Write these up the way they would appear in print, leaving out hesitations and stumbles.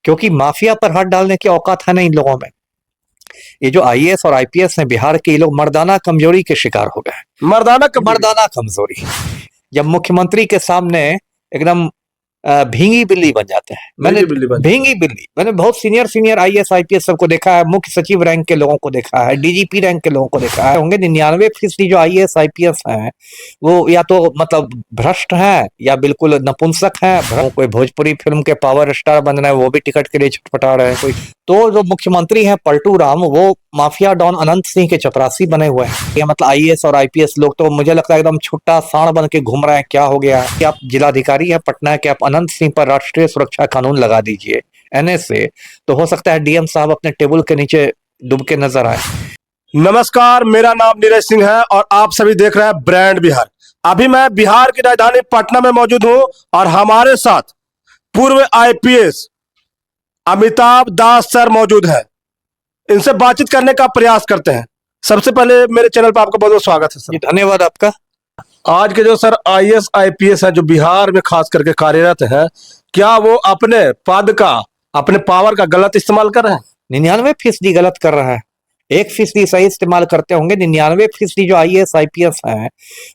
क्योंकि माफिया पर हाथ डालने की औकात है ना इन लोगों में। ये जो आईएएस और आईपीएस हैं बिहार के, ये लोग मर्दाना कमजोरी के शिकार हो गए। मर्दाना कमजोरी। जब मुख्यमंत्री के सामने एकदम भींगी बिल्ली बन जाते हैं। भींगी बिल्ली मैंने बहुत सीनियर आईएएस आईपीएस सबको देखा है, मुख्य सचिव रैंक के लोगों को देखा है, डीजीपी रैंक के लोगों को देखा है। होंगे 99% जो आईएएस आईपीएस हैं वो या तो मतलब भ्रष्ट हैं या बिल्कुल नपुंसक हैं। कोई भोजपुरी फिल्म के पावर स्टार बन रहे हैं, वो भी टिकट के लिए छटपटा रहे हैं। कोई तो जो मुख्यमंत्री हैं पलटू राम, वो माफिया डॉन अनंत सिंह के चपरासी बने हुए हैं। या मतलब आईएएस और आईपीएस लोग तो मुझे लगता है एकदम छुट्टा सांड बन के घूम रहे हैं। क्या हो गया कि आप जिलाधिकारी हैं पटना के, आप अनंत सिंह पर राष्ट्रीय सुरक्षा कानून लगा दीजिए एनएसए, तो हो सकता है डीएम साहब अपने टेबल के नीचे डूब के नजर आए। नमस्कार, मेरा नाम नीरज सिंह है और आप सभी देख रहे हैं ब्रांड बिहार। अभी मैं बिहार की राजधानी पटना में मौजूद हूं और हमारे साथ पूर्व आईपीएस अमिताभ दास सर मौजूद हैं। इनसे बातचीत करने का प्रयास करते हैं। सबसे पहले मेरे चैनल पर आपका बहुत बहुत स्वागत है सर। धन्यवाद आपका। आज के जो सर आईएएस आईपीएस है जो बिहार में खास करके कार्यरत है, क्या वो अपने पद का, अपने पावर का गलत इस्तेमाल कर रहे हैं? 99% गलत कर रहा है, 1% सही इस्तेमाल करते होंगे। 99% जो आईएएस आईपीएस हैं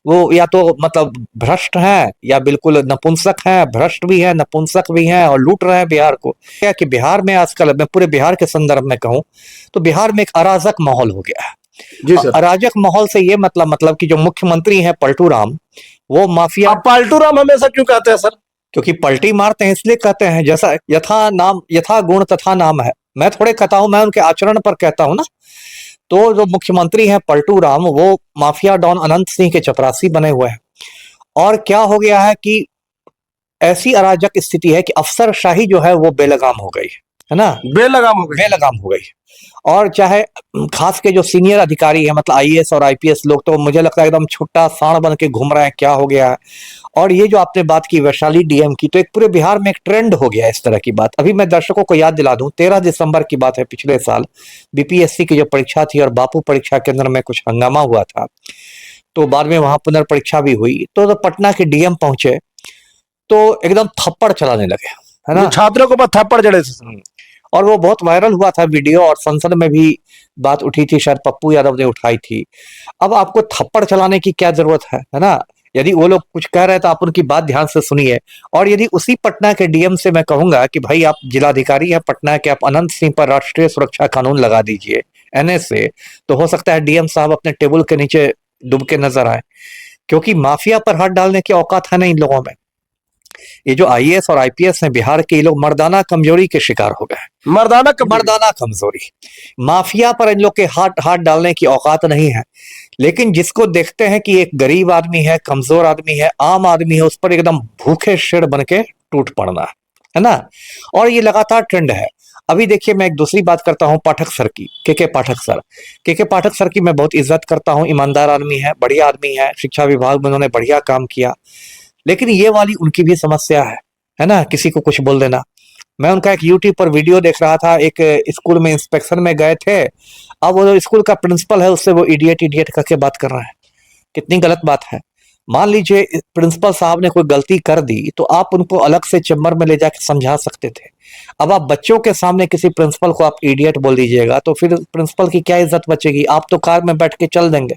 वो या तो मतलब भ्रष्ट हैं या बिल्कुल नपुंसक हैं। भ्रष्ट भी हैं, नपुंसक भी हैं और लूट रहे हैं बिहार को। क्या कि बिहार में आजकल, मैं पूरे बिहार के संदर्भ में कहूं तो बिहार में एक अराजक माहौल हो गया है। जी सर। अराजक माहौल से ये मतलब कि जो मुख्यमंत्री हैं पलटू राम, वो माफिया। आप पलटू राम हमेशा क्यों कहते हैं सर? क्योंकि पलटी मारते हैं इसलिए कहते हैं। जैसा यथा गुण तथा नाम है, मैं थोड़े कहता हूं, मैं उनके आचरण पर कहता हूं ना। तो जो मुख्यमंत्री हैं पलटू राम, वो माफिया डॉन अनंत सिंह के चपरासी बने हुए हैं। और क्या हो गया है कि ऐसी अराजक स्थिति है कि अफसरशाही जो है वो बेलगाम हो गई है ना, बेलगाम हो गई। और चाहे खास के जो सीनियर अधिकारी है मतलब आईएएस और आईपीएस लोग, तो मुझे लगता है एकदम छुट्टा सांड बन के घूम रहे हैं। क्या हो गया है। और ये जो आपने बात की वैशाली डीएम की, तो एक पूरे बिहार में एक ट्रेंड हो गया इस तरह की बात। अभी मैं दर्शकों को याद दिला दूं, 13 दिसंबर की बात है पिछले साल, बीपीएससी की जो परीक्षा थी और बापू परीक्षा केंद्र में कुछ हंगामा हुआ था। तो बाद में वहां पुनर्परीक्षा भी हुई। तो पटना के डीएम पहुंचे तो एकदम थप्पड़ चलाने लगे, है ना, छात्रों को थप्पड़ जड़े। और वो बहुत वायरल हुआ था वीडियो, और संसद में भी बात उठी थी, शायद पप्पू यादव ने उठाई थी। अब आपको थप्पड़ चलाने की क्या जरूरत है ना। यदि वो लोग कुछ कह रहे हैं तो आप उनकी बात ध्यान से सुनिए। और यदि उसी पटना के डीएम से मैं कहूंगा कि भाई आप जिलाधिकारी हैं पटना के, आप अनंत सिंह पर राष्ट्रीय सुरक्षा कानून लगा दीजिए एनएसए, तो हो सकता है डीएम साहब अपने टेबल के नीचे डूब के नजर आए। क्योंकि माफिया पर हाथ डालने की औकात है ना इन लोगों में। ये जो आईएएस और आईपीएस हैं बिहार के, ये लोग मर्दाना कमजोरी के शिकार हो गए। मर्दाना कमजोरी। माफिया पर इन लोग के हाथ डालने की औकात नहीं है। लेकिन जिसको देखते हैं कि एक गरीब आदमी है, कमजोर आदमी है, आम आदमी है, उस पर एकदम भूखे शेर बन के टूट पड़ना है ना। और ये लगातार ट्रेंड है। अभी देखिए, मैं एक दूसरी बात करता हूँ पाठक सर की, के पाठक सर की मैं बहुत इज्जत करता हूँ। ईमानदार आदमी है, बढ़िया आदमी है, शिक्षा विभाग में उन्होंने बढ़िया काम किया। लेकिन ये वाली उनकी भी समस्या है ना, किसी को कुछ बोल देना। मैं उनका एक यूट्यूब पर वीडियो देख रहा था, एक स्कूल में इंस्पेक्शन में गए थे। अब वो स्कूल का प्रिंसिपल है, उससे वो इडियट करके बात कर रहे हैं। कितनी गलत बात है। मान लीजिए प्रिंसिपल साहब ने कोई गलती कर दी तो आप उनको अलग से चैम्बर में ले जाकर समझा सकते थे। अब आप बच्चों के सामने किसी प्रिंसिपल को आप इडियट बोल दीजिएगा तो फिर प्रिंसिपल की क्या इज्जत बचेगी। आप तो कार में बैठ के चल देंगे,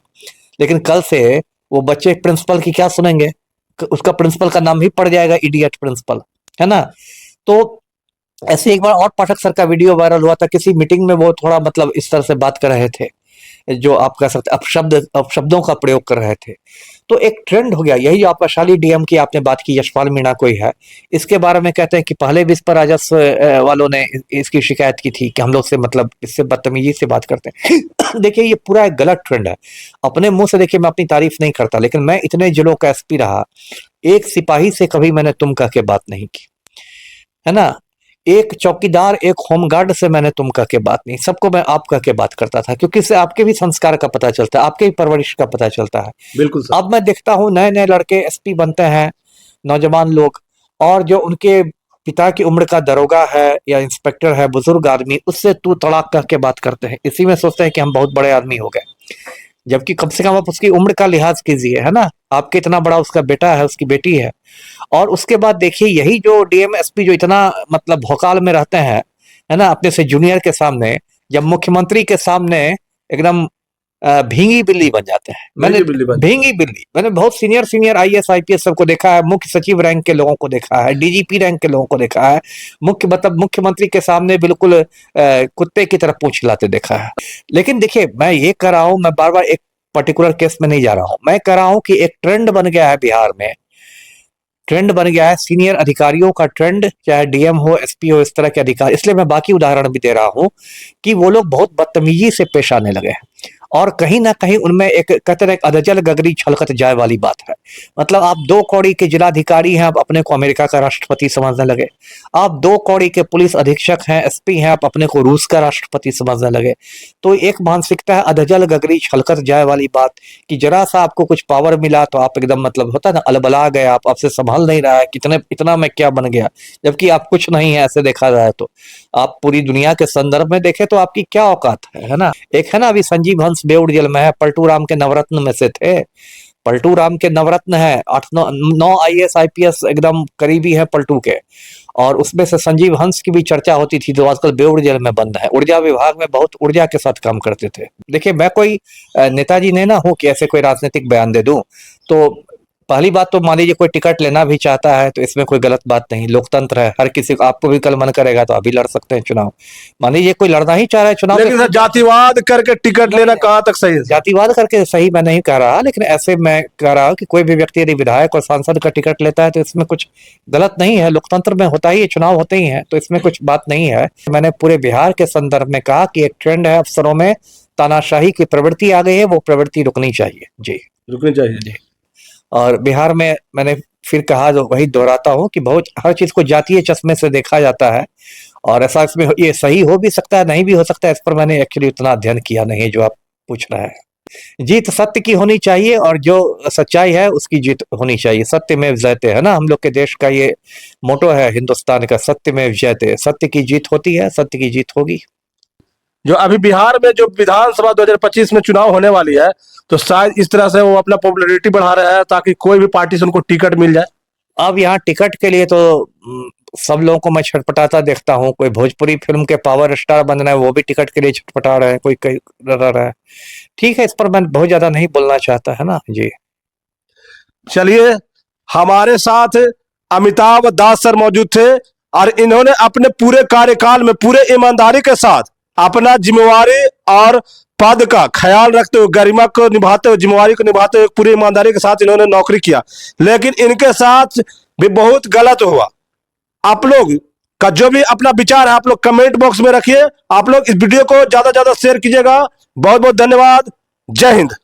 लेकिन कल से वो बच्चे प्रिंसिपल की क्या सुनेंगे, उसका प्रिंसिपल का नाम ही पड़ जाएगा इडियट प्रिंसिपल, है ना। तो ऐसे एक बार और पाठक सर का वीडियो वायरल हुआ था, किसी मीटिंग में वो थोड़ा मतलब इस तरह से बात कर रहे थे, जो आप कह सकते अपशब्दों का प्रयोग कर रहे थे। तो एक ट्रेंड हो गया। यही जो आप वैशाली डीएम की आपने बात की, यशपाल मीणा कोई है, इसके बारे में कहते हैं कि पहले भी इस पर राजस्व वालों ने इसकी शिकायत की थी कि हम लोग से मतलब इससे बदतमीजी से बात करते हैं। देखिए, ये पूरा एक गलत ट्रेंड है। अपने मुंह से देखिए, मैं अपनी तारीफ नहीं करता, लेकिन मैं इतने जिलों का एसपी रहा, एक सिपाही से कभी मैंने तुम कह के बात नहीं की, है ना। एक चौकीदार, एक होमगार्ड से मैंने तुम कह के बात नहीं, सबको मैं आप कह के बात करता था, क्योंकि इससे आपके भी संस्कार का पता चलता है, आपके भी परवरिश का पता चलता है। बिल्कुल सर। अब मैं देखता हूँ नए नए लड़के एसपी बनते हैं, नौजवान लोग, और जो उनके पिता की उम्र का दरोगा है या इंस्पेक्टर है, बुजुर्ग आदमी, उससे तू तड़ाक कह के बात करते हैं। इसी में सोचते हैं कि हम बहुत बड़े आदमी हो गए। जबकि कम से कम आप उसकी उम्र का लिहाज कीजिए, है ना? आपके इतना बड़ा उसका बेटा है, उसकी बेटी है। और उसके बाद देखिए यही जो डीएम एसपी जो इतना मतलब भौकाल में रहते हैं, है ना? अपने से जूनियर के सामने, जब मुख्यमंत्री के सामने एकदम भींगी बिल्ली बन जाते हैं। भींगी बिल्ली मैंने बहुत सीनियर आईएएस आईपीएस सबको देखा है, मुख्य सचिव रैंक के लोगों को देखा है, डीजीपी रैंक के लोगों को देखा है, मुख्यमंत्री के सामने बिल्कुल कुत्ते की तरह पूंछ हिलाते देखा है। लेकिन देखिए मैं ये कह रहा हूं, मैं बार बार एक पर्टिकुलर केस में नहीं जा रहा हूं, मैं कह रहा हूं कि एक ट्रेंड बन गया है बिहार में, ट्रेंड बन गया है सीनियर अधिकारियों का ट्रेंड, चाहे डीएम हो एसपी हो, इस तरह के अधिकारी। इसलिए मैं बाकी उदाहरण भी दे रहा हूं कि वो लोग बहुत बदतमीजी से पेश आने लगे हैं और कहीं ना कहीं उनमें एक कहते हैं अधजल गगरी छलकत जाए वाली बात है। मतलब आप 2 कौड़ी के जिलाधिकारी हैं, आप अपने को अमेरिका का राष्ट्रपति समझने लगे। आप 2 कौड़ी के पुलिस अधीक्षक हैं, एसपी हैं, आप अपने को रूस का राष्ट्रपति समझने लगे। तो एक मानसिकता है अधजल गगरी छलकत जाए वाली बात कि जरा सा आपको कुछ पावर मिला तो आप एकदम मतलब होता है ना अलबला गए, आप आपसे संभाल नहीं रहा है, कितने इतना मैं क्या बन गया, जबकि आप कुछ नहीं है ऐसे देखा जाए तो। आप पूरी दुनिया के संदर्भ में देखें तो आपकी क्या औकात है ना? एक है ना अभी संजीव हंस बेउड जेल में है, पलटू राम के नवरत्न में से थे, पलटू राम के नवरत्न है, 8-9 आईएएस आईपीएस एकदम करीबी है पलटू के, और उसमें से संजीव हंस की भी चर्चा होती थी, जो आजकल बेउड जेल में बंद है। ऊर्जा विभाग में बहुत ऊर्जा के साथ काम करते थे। देखिए मैं कोई नेताजी नहीं ना हूं कि ऐसे कोई राजनीतिक बयान दे दूं। तो पहली बात तो मान लीजिए कोई टिकट लेना भी चाहता है तो इसमें कोई गलत बात नहीं, लोकतंत्र है, हर किसी को, आपको भी कल मन करेगा तो अभी लड़ सकते हैं चुनाव। मान लीजिए कोई लड़ना ही चाह रहा है चुनाव, लेकिन सर जातिवाद करके टिकट लेना कहाँ तक सही है? जातिवाद करके सही मैं नहीं कह रहा, लेकिन ऐसे मैं कह रहा हूं कि कोई भी व्यक्ति यदि विधायक और सांसद का टिकट लेता है तो इसमें कुछ गलत नहीं है, लोकतंत्र में होता ही है, चुनाव होते ही हैं, तो इसमें कुछ बात नहीं है। मैंने पूरे बिहार के संदर्भ में कहा कि एक ट्रेंड है, अफसरों में तानाशाही की प्रवृत्ति आ गई है, वो प्रवृत्ति रुकनी चाहिए जी, रुकनी चाहिए जी। और बिहार में मैंने फिर कहा, जो वही दोहराता हूं कि बहुत हर चीज को जातीय चश्मे से देखा जाता है, और ऐसा इसमें ये सही हो भी सकता है, नहीं भी हो सकता है, इस पर मैंने एक्चुअली उतना अध्ययन किया नहीं है जो आप पूछ रहे हैं। जीत सत्य की होनी चाहिए और जो सच्चाई है उसकी जीत होनी चाहिए, सत्य में जयते, है ना, हम लोग के देश का ये मोटो है हिंदुस्तान का, सत्य में जयते, सत्य की जीत होती है, सत्य की जीत होगी। जो अभी बिहार में जो विधानसभा 2025 में चुनाव होने वाली है, तो शायद इस तरह से वो अपना पॉपुलैरिटी बढ़ा रहा है ताकि कोई भी पार्टी से उनको टिकट मिल जाए। अब यहाँ टिकट के लिए तो सब लोगों को मैं छटपटाता देखता हूँ, कोई भोजपुरी फिल्म के पावर स्टार बन रहे हैं वो भी टिकट के लिए छटपटा रहे हैं, कोई कहीं रह रहा है। ठीक है, इस पर मैं बहुत ज्यादा नहीं बोलना चाहता, है ना जी। चलिए, हमारे साथ अमिताभ दास सर मौजूद थे और इन्होंने अपने पूरे कार्यकाल में पूरे ईमानदारी के साथ अपना जिम्मेवारी और पद का ख्याल रखते हुए, गरिमा को निभाते हुए, जिम्मेवारी को निभाते हुए पूरी ईमानदारी के साथ इन्होंने नौकरी किया, लेकिन इनके साथ भी बहुत गलत हुआ। आप लोग का जो भी अपना विचार है आप लोग कमेंट बॉक्स में रखिए। आप लोग इस वीडियो को ज्यादा से ज्यादा शेयर कीजिएगा। बहुत बहुत धन्यवाद। जय हिंद।